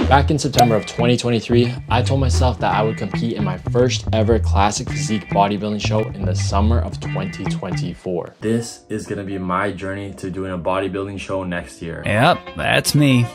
Back in September of 2023, I told myself that I would compete in my first ever classic physique bodybuilding show in the summer of 2024. This is gonna be my journey to doing a bodybuilding show next year. Yep, that's me.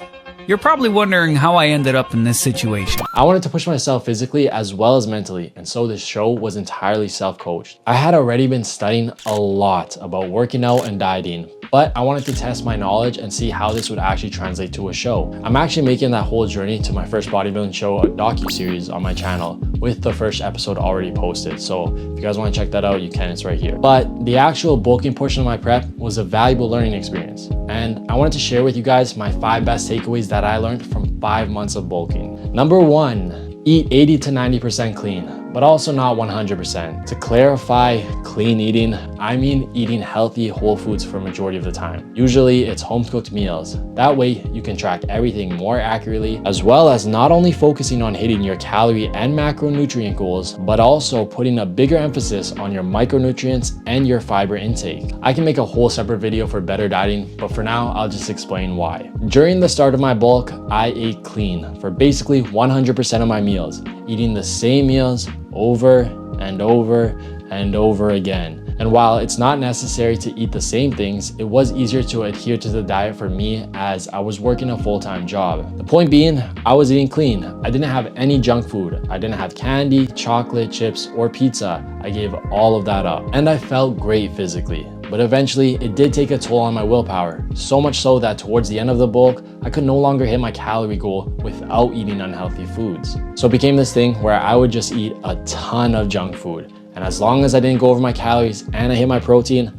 You're probably wondering how I ended up in this situation. I wanted to push myself physically as well as mentally, and so this show was entirely self-coached. I had already been studying a lot about working out and dieting, but I wanted to test my knowledge and see how this would actually translate to a show. I'm actually making that whole journey to my first bodybuilding show a docu-series on my channel with the first episode already posted. So if you guys want to check that out, you can, it's right here. But the actual bulking portion of my prep was a valuable learning experience. And I wanted to share with you guys my 5 best takeaways that I learned from 5 months of bulking. Number 1, eat 80 to 90% clean, but also not 100%. To clarify clean eating, I mean eating healthy whole foods for a majority of the time. Usually it's home cooked meals. That way you can track everything more accurately, as well as not only focusing on hitting your calorie and macronutrient goals, but also putting a bigger emphasis on your micronutrients and your fiber intake. I can make a whole separate video for better dieting, but for now, I'll just explain why. During the start of my bulk, I ate clean for basically 100% of my meals, eating the same meals over and over and over again. And while it's not necessary to eat the same things, it was easier to adhere to the diet for me as I was working a full-time job. The point being, I was eating clean. I didn't have any junk food. I didn't have candy, chocolate, chips, or pizza. I gave all of that up. And I felt great physically. But eventually, it did take a toll on my willpower. So much so that towards the end of the bulk, I could no longer hit my calorie goal without eating unhealthy foods. So it became this thing where I would just eat a ton of junk food. And as long as I didn't go over my calories and I hit my protein,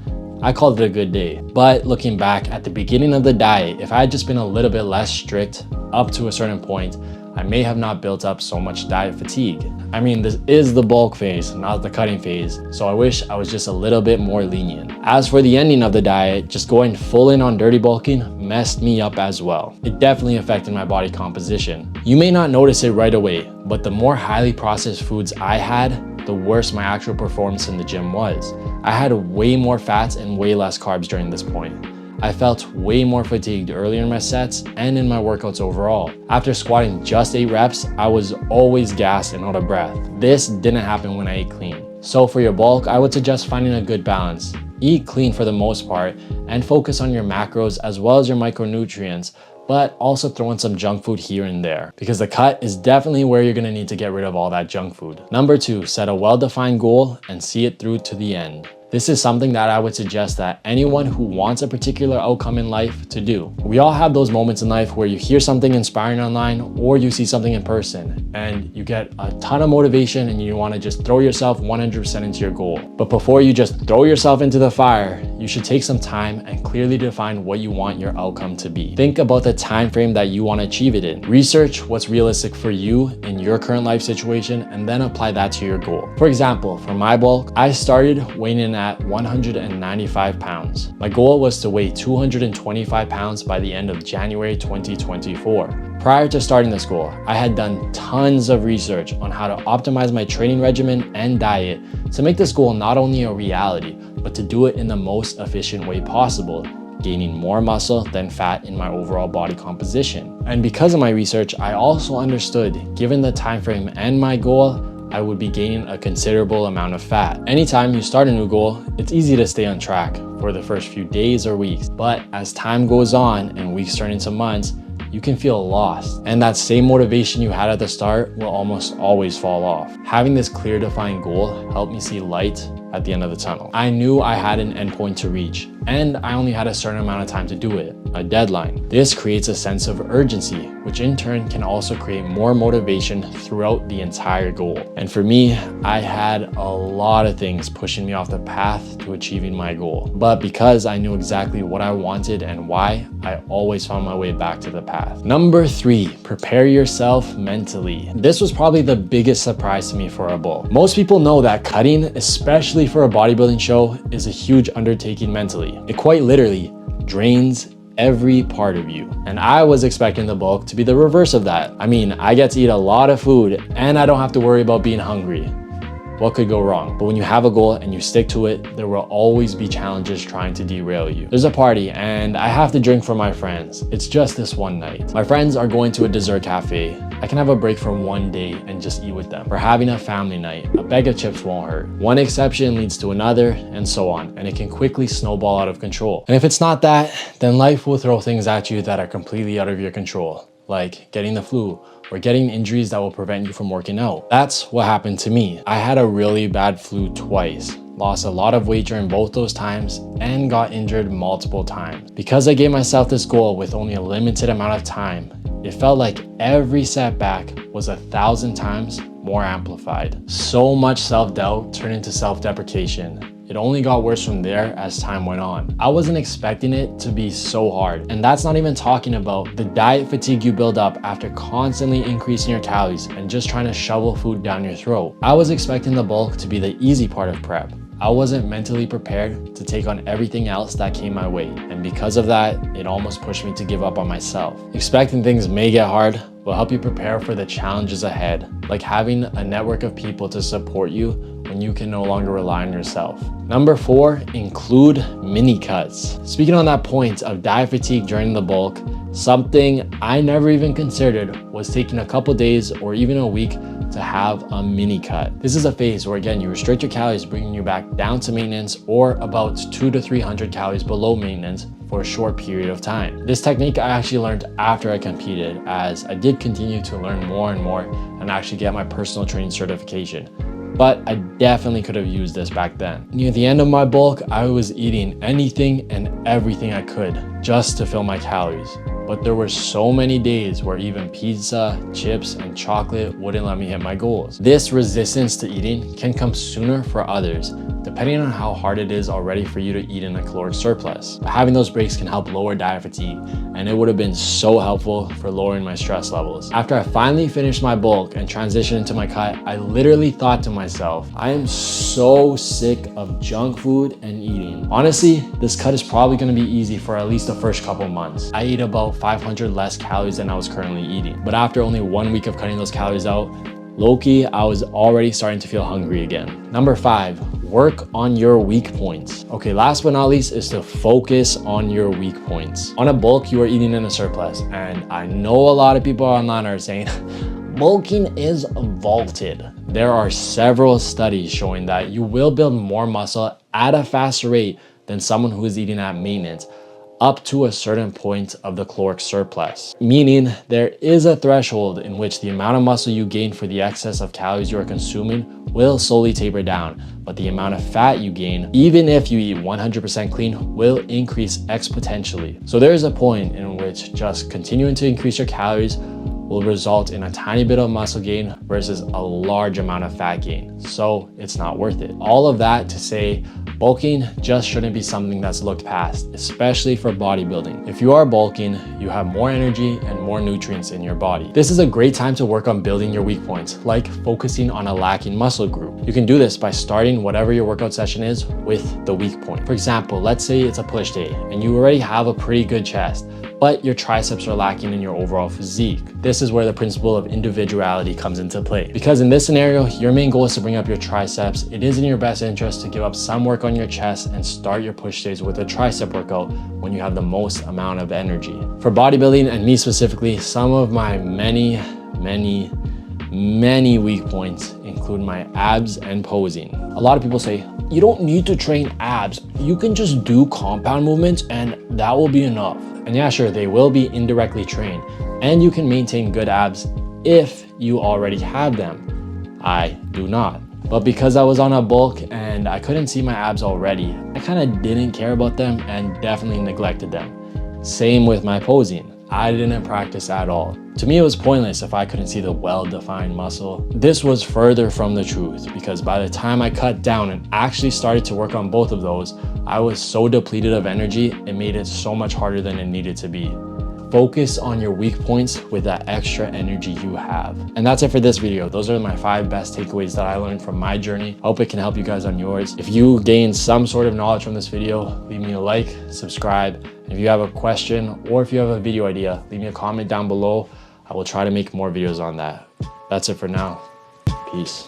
I called it a good day. But looking back at the beginning of the diet, if I had just been a little bit less strict up to a certain point, I may have not built up so much diet fatigue. I mean, this is the bulk phase, not the cutting phase, so I wish I was just a little bit more lenient. As for the ending of the diet, just going full in on dirty bulking messed me up as well. It definitely affected my body composition. You may not notice it right away, but the more highly processed foods I had, the worse my actual performance in the gym was. I had way more fats and way less carbs during this point. I felt way more fatigued earlier in my sets and in my workouts overall. After squatting just 8 reps, I was always gassed and out of breath. This didn't happen when I ate clean. So for your bulk, I would suggest finding a good balance. Eat clean for the most part and focus on your macros as well as your micronutrients, but also throw in some junk food here and there, because the cut is definitely where you're gonna need to get rid of all that junk food. Number 2, set a well-defined goal and see it through to the end. This is something that I would suggest that anyone who wants a particular outcome in life to do. We all have those moments in life where you hear something inspiring online or you see something in person and you get a ton of motivation and you want to just throw yourself 100% into your goal. But before you just throw yourself into the fire, you should take some time and clearly define what you want your outcome to be. Think about the time frame that you want to achieve it in. Research what's realistic for you in your current life situation and then apply that to your goal. For example, for my bulk, I started weighing in at 195 pounds. My goal was to weigh 225 pounds by the end of January 2024. Prior to starting this goal, I had done tons of research on how to optimize my training regimen and diet to make this goal not only a reality, but to do it in the most efficient way possible, gaining more muscle than fat in my overall body composition. And because of my research, I also understood, given the time frame and my goal, I would be gaining a considerable amount of fat. Anytime you start a new goal, it's easy to stay on track for the first few days or weeks. But as time goes on and weeks turn into months, you can feel lost. And that same motivation you had at the start will almost always fall off. Having this clear defined goal helped me see light at the end of the tunnel. I knew I had an endpoint to reach, and I only had a certain amount of time to do it, a deadline. This creates a sense of urgency, which in turn can also create more motivation throughout the entire goal. And for me, I had a lot of things pushing me off the path to achieving my goal. But because I knew exactly what I wanted and why, I always found my way back to the path. Number 3, prepare yourself mentally. This was probably the biggest surprise to me for a bulk. Most people know that cutting, especially for a bodybuilding show, is a huge undertaking mentally. It quite literally drains every part of you. And I was expecting the bulk to be the reverse of that. I mean, I get to eat a lot of food and I don't have to worry about being hungry. what could go wrong? But when you have a goal and you stick to it, there will always be challenges trying to derail you. There's a party and I have to drink for my friends. It's just this one night. My friends are going to a dessert cafe. I can have a break for one day and just eat with them. We're having a family night. A bag of chips won't hurt. One exception leads to another, and so on. And it can quickly snowball out of control. And if it's not that, then life will throw things at you that are completely out of your control, like getting the flu or getting injuries that will prevent you from working out. That's what happened to me. I had a really bad flu twice, lost a lot of weight during both those times, and got injured multiple times. Because I gave myself this goal with only a limited amount of time, it felt like every setback was 1,000 times more amplified. So much self-doubt turned into self-deprecation. It only got worse from there as time went on. I wasn't expecting it to be so hard. And that's not even talking about the diet fatigue you build up after constantly increasing your calories and just trying to shovel food down your throat. I was expecting the bulk to be the easy part of prep. I wasn't mentally prepared to take on everything else that came my way. And because of that, it almost pushed me to give up on myself. Expecting things may get hard will help you prepare for the challenges ahead, like having a network of people to support you when you can no longer rely on yourself. Number 4, include mini cuts. Speaking on that point of diet fatigue during the bulk, something I never even considered was taking a couple days or even a week to have a mini cut. This is a phase where again, you restrict your calories, bringing you back down to maintenance or about 200 to 300 calories below maintenance for a short period of time. This technique I actually learned after I competed, as I did continue to learn more and more and actually get my personal training certification. But I definitely could have used this back then. Near the end of my bulk, I was eating anything and everything I could just to fill my calories. But there were so many days where even pizza, chips, and chocolate wouldn't let me hit my goals. This resistance to eating can come sooner for others, depending on how hard it is already for you to eat in a caloric surplus. But having those breaks can help lower diet fatigue, and it would have been so helpful for lowering my stress levels. After I finally finished my bulk and transitioned into my cut, I literally thought to myself, I am so sick of junk food and eating. Honestly, this cut is probably gonna be easy for at least the first couple months. I ate about 500 less calories than I was currently eating. But after only 1 week of cutting those calories out, low-key, I was already starting to feel hungry again. Number 5, work on your weak points. Okay, last but not least is to focus on your weak points. On a bulk, you are eating in a surplus. And I know a lot of people online are saying, bulking is vaulted. There are several studies showing that you will build more muscle at a faster rate than someone who is eating at maintenance, up to a certain point of the caloric surplus. Meaning there is a threshold in which the amount of muscle you gain for the excess of calories you are consuming will slowly taper down, but the amount of fat you gain, even if you eat 100% clean, will increase exponentially. So there is a point in which just continuing to increase your calories will result in a tiny bit of muscle gain versus a large amount of fat gain. So it's not worth it. All of that to say, bulking just shouldn't be something that's looked past, especially for bodybuilding. If you are bulking, you have more energy and more nutrients in your body. This is a great time to work on building your weak points, like focusing on a lacking muscle group. You can do this by starting whatever your workout session is with the weak point. For example, let's say it's a push day and you already have a pretty good chest, but your triceps are lacking in your overall physique. This is where the principle of individuality comes into play. Because in this scenario, your main goal is to bring up your triceps. It is in your best interest to give up some work on your chest and start your push days with a tricep workout when you have the most amount of energy. For bodybuilding, and me specifically, some of my many weak points include my abs and posing. A lot of people say, you don't need to train abs. You can just do compound movements and that will be enough. And yeah, sure, they will be indirectly trained and you can maintain good abs if you already have them. I do not. But because I was on a bulk and I couldn't see my abs already, I kind of didn't care about them and definitely neglected them. Same with my posing. I didn't practice at all. To me, it was pointless if I couldn't see the well-defined muscle. This was further from the truth because by the time I cut down and actually started to work on both of those, I was so depleted of energy, it made it so much harder than it needed to be. Focus on your weak points with that extra energy you have. And that's it for this video. Those are my 5 best takeaways that I learned from my journey. I hope it can help you guys on yours. If you gained some sort of knowledge from this video, leave me a like, subscribe. And if you have a question or if you have a video idea, leave me a comment down below. I will try to make more videos on that. That's it for now. Peace.